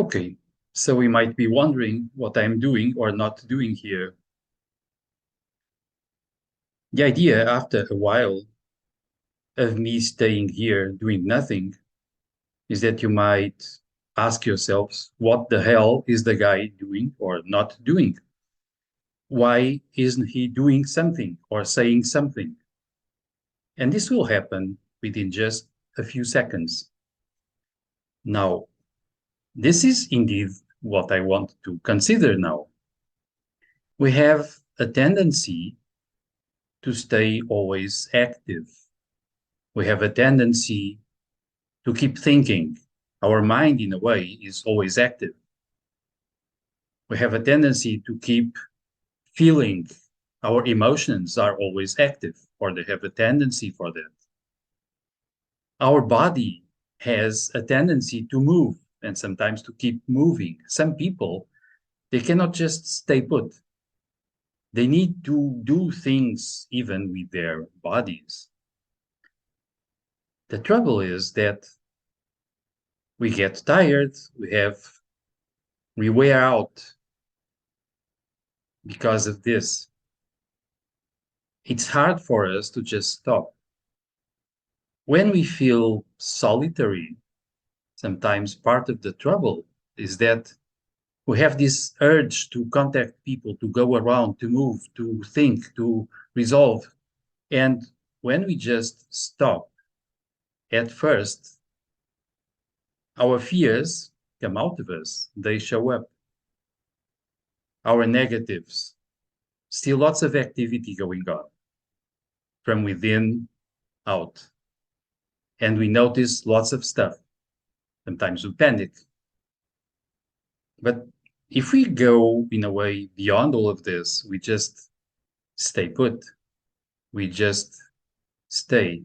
Okay, so we might be wondering what I'm doing or not doing here. The idea, after a while of me staying here doing nothing, is that you might ask yourselves, what the hell is the guy doing or not doing? Why isn't he doing something or saying something? And this will happen within just a few seconds. Now, this is indeed what I want to consider now. We have a tendency to stay always active. We have a tendency to keep thinking. Our mind, in a way, is always active. We have a tendency to keep feeling. Our emotions are always active, or they have a tendency for that. Our body has a tendency to move and sometimes to keep moving. Some people, they cannot just stay put. They need to do things even with their bodies. The trouble is that we get tired, we wear out because of this. It's hard for us to just stop. When we feel solitary, sometimes part of the trouble is that we have this urge to contact people, to go around, to move, to think, to resolve. And when we just stop, at first, our fears come out of us, they show up. Our negatives, still lots of activity going on from within out. And we notice lots of stuff. Sometimes we panic. But if we go in a way beyond all of this, we just stay put. We just stay.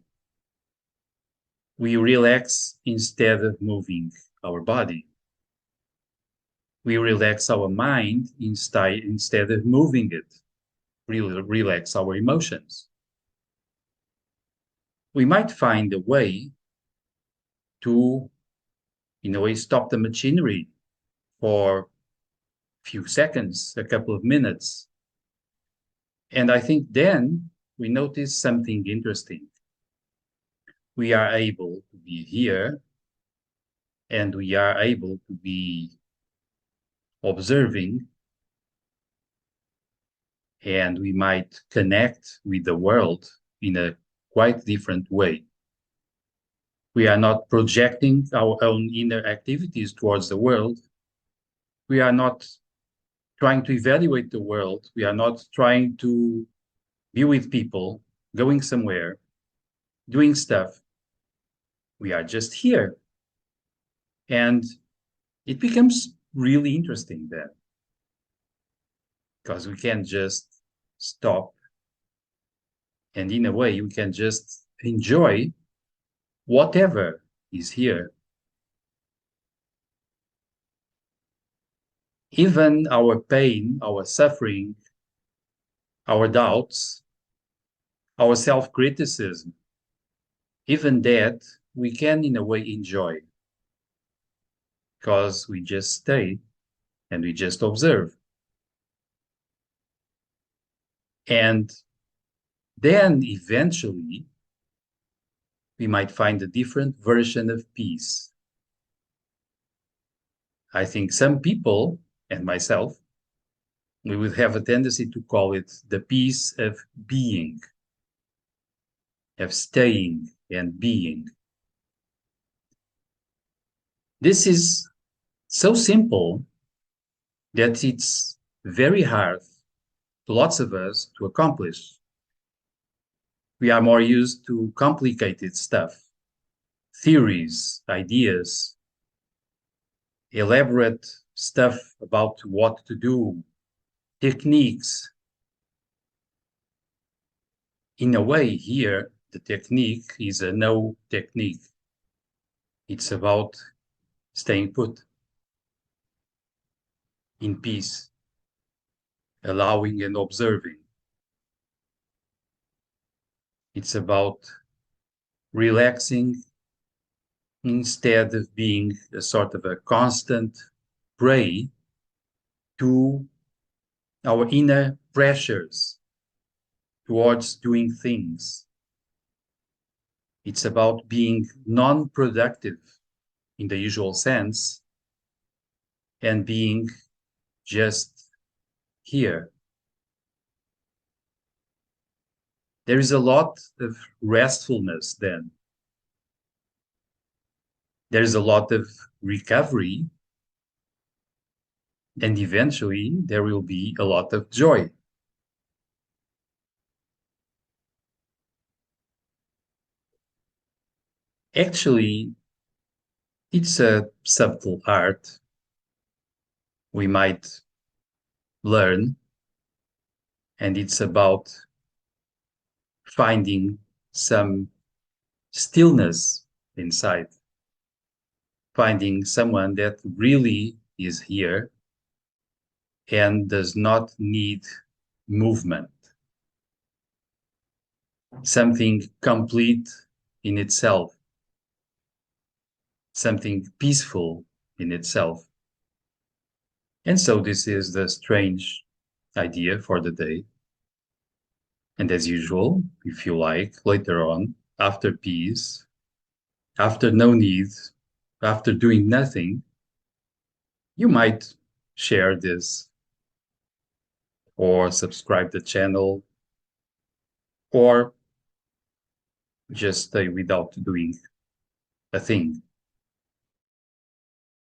We relax instead of moving our body. We relax our mind instead of moving it. Relax our emotions. We might find a way to, in a way, stop the machinery for a few seconds, a couple of minutes. And I think then we notice something interesting. We are able to be here and we are able to be observing, and we might connect with the world in a quite different way. We are not projecting our own inner activities towards the world. We are not trying to evaluate the world. We are not trying to be with people, going somewhere, doing stuff. We are just here. And it becomes really interesting then, because we can just stop. And in a way, we can just enjoy whatever is here. Even our pain, our suffering, our doubts, our self-criticism, even that we can in a way enjoy, because we just stay and we just observe. And then eventually we might find a different version of peace. I think some people, and myself, we would have a tendency to call it the peace of being, of staying and being. This is so simple that it's very hard to lots of us to accomplish. We are more used to complicated stuff, theories, ideas, elaborate stuff about what to do, techniques. In a way, here, the technique is a no technique. It's about staying put, in peace, allowing and observing. It's about relaxing instead of being a sort of a constant prey to our inner pressures towards doing things. It's about being non-productive in the usual sense and being just here. There is a lot of restfulness then. There's a lot of recovery, and eventually there will be a lot of joy. Actually, it's a subtle art we might learn, and it's about finding some stillness inside, finding someone that really is here and does not need movement, something complete in itself, something peaceful in itself. And so this is the strange idea for the day. And as usual, if you like, later on, after peace, after no need, after doing nothing, you might share this or subscribe the channel or just stay without doing a thing.